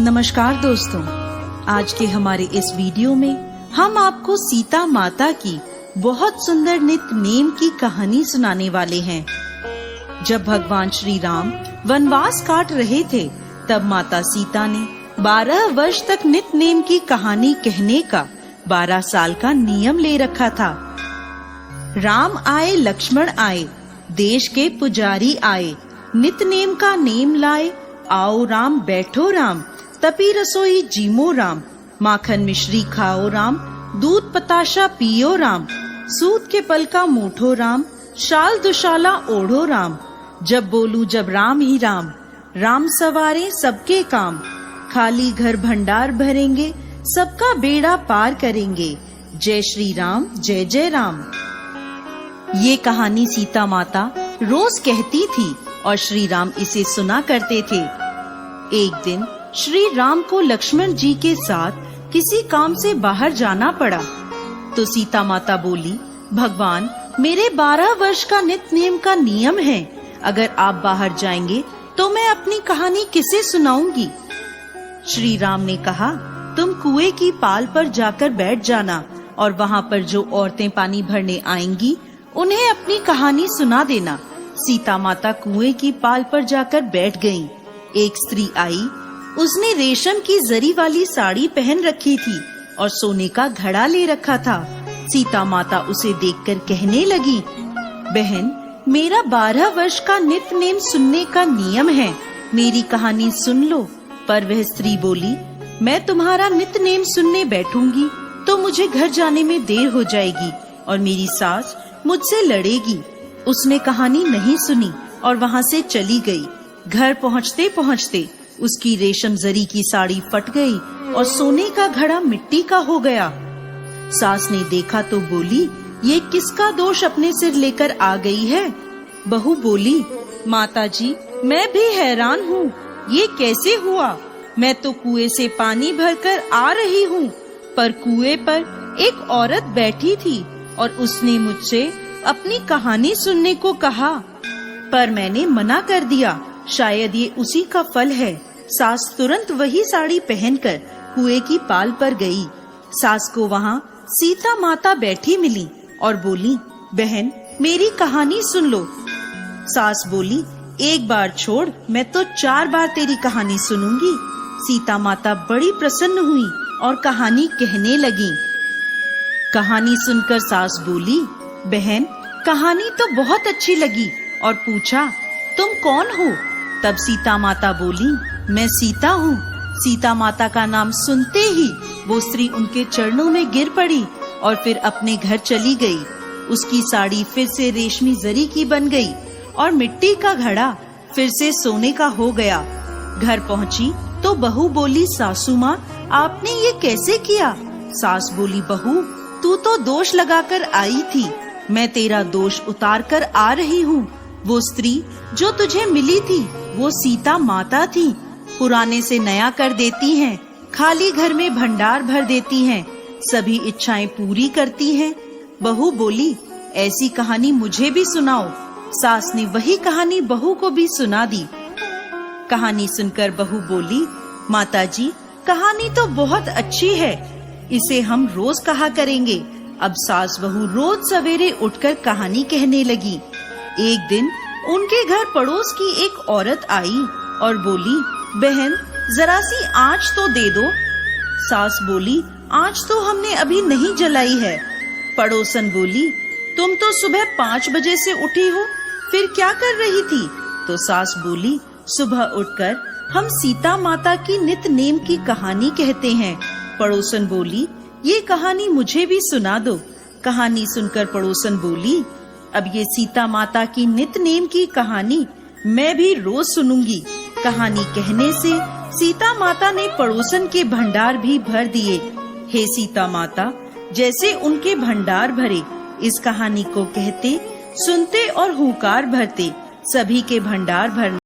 नमस्कार दोस्तों, आज के हमारे इस वीडियो में हम आपको सीता माता की बहुत सुंदर नित्य नेम की कहानी सुनाने वाले हैं। जब भगवान श्री राम वनवास काट रहे थे, तब माता सीता ने 12 वर्ष तक नित्य नेम की कहानी कहने का 12 साल का नियम ले रखा था। राम आए, लक्ष्मण आए, देश के पुजारी आए, नित्य नेम का नेम लाए, आओ राम बैठो राम, तपी रसोई जीमो राम, माखन मिश्री खाओ राम, दूध पताशा पियो राम, सूत के पल का मूठो राम, शाल दुशाला ओढ़ो राम, जब बोलूं जब राम ही राम, राम सवारे सबके काम, खाली घर भंडार भरेंगे, सबका बेड़ा पार करेंगे, जय श्री राम जय जय राम। ये कहानी सीता माता रोज कहती थी और श्री राम इसे सुना करते थे। एक दिन श्री राम को लक्ष्मण जी के साथ किसी काम से बाहर जाना पड़ा, तो सीता माता बोली, भगवान मेरे 12 वर्ष का नित्य नेम का नियम है, अगर आप बाहर जाएंगे तो मैं अपनी कहानी किसे सुनाऊंगी। श्री राम ने कहा, तुम कुएं की पाल पर जाकर बैठ जाना और वहाँ पर जो औरतें पानी भरने आएंगी उन्हें अपनी कहानी सुना देना। सीता माता कुएं की पाल पर जाकर बैठ गईं। एक स्त्री आई, उसने रेशम की जरी वाली साड़ी पहन रखी थी और सोने का घड़ा ले रखा था। सीता माता उसे देखकर कहने लगी, बहन मेरा 12 वर्ष का नित्य नेम सुनने का नियम है, मेरी कहानी सुन लो। पर वह स्त्री बोली, मैं तुम्हारा नित्य नेम सुनने बैठूंगी तो मुझे घर जाने में देर हो जाएगी और मेरी सास मुझसे लड़ेगी। उसने कहानी नहीं सुनी और वहाँ से चली गई। घर पहुँचते पहुँचते उसकी रेशम जरी की साड़ी फट गई और सोने का घड़ा मिट्टी का हो गया। सास ने देखा तो बोली, ये किसका दोष अपने सिर लेकर आ गई है। बहू बोली, माताजी मैं भी हैरान हूँ, ये कैसे हुआ। मैं तो कुएं से पानी भरकर आ रही हूँ, पर कुएं पर एक औरत बैठी थी और उसने मुझसे अपनी कहानी सुनने को कहा, पर मैंने मना कर दिया। शायद ये उसी का फल है। सास तुरंत वही साड़ी पहनकर कुएं की पाल पर गई। सास को वहाँ सीता माता बैठी मिली और बोली, बहन मेरी कहानी सुन लो। सास बोली, एक बार छोड़, मैं तो 4 बार तेरी कहानी सुनूंगी। सीता माता बड़ी प्रसन्न हुई और कहानी कहने लगी। कहानी सुनकर सास बोली, बहन कहानी तो बहुत अच्छी लगी, और पूछा, तुम कौन हो। तब सीता माता बोली, मैं सीता हूँ। सीता माता का नाम सुनते ही वो स्त्री उनके चरणों में गिर पड़ी और फिर अपने घर चली गई। उसकी साड़ी फिर से रेशमी जरी की बन गई और मिट्टी का घड़ा फिर से सोने का हो गया। घर पहुँची तो बहू बोली, सासू माँ आपने ये कैसे किया। सास बोली, बहू तू तो दोष लगाकर आई थी, मैं तेरा दोष उतार कर आ रही हूँ। वो स्त्री जो तुझे मिली थी वो सीता माता थी। पुराने से नया कर देती हैं, खाली घर में भंडार भर देती हैं, सभी इच्छाएं पूरी करती हैं। बहू बोली, ऐसी कहानी मुझे भी सुनाओ। सास ने वही कहानी बहू को भी सुना दी। कहानी सुनकर बहू बोली, माताजी कहानी तो बहुत अच्छी है, इसे हम रोज कहा करेंगे। अब सास बहू रोज सवेरे उठकर कहानी कहने लगी। एक दिन उनके घर पड़ोस की एक औरत आई और बोली, बहन जरा सी आँच तो दे दो। सास बोली, आँच तो हमने अभी नहीं जलाई है। पड़ोसन बोली, तुम तो सुबह 5 बजे से उठी हो, फिर क्या कर रही थी। तो सास बोली, सुबह उठकर हम सीता माता की नित्य नेम की कहानी कहते हैं। पड़ोसन बोली, ये कहानी मुझे भी सुना दो। कहानी सुनकर पड़ोसन बोली, अब ये सीता माता की नित्य नेम की कहानी मैं भी रोज सुनूंगी। कहानी कहने से सीता माता ने पड़ोसन के भंडार भी भर दिए। हे सीता माता, जैसे उनके भंडार भरे, इस कहानी को कहते, सुनते और हुंकार भरते, सभी के भंडार भरना।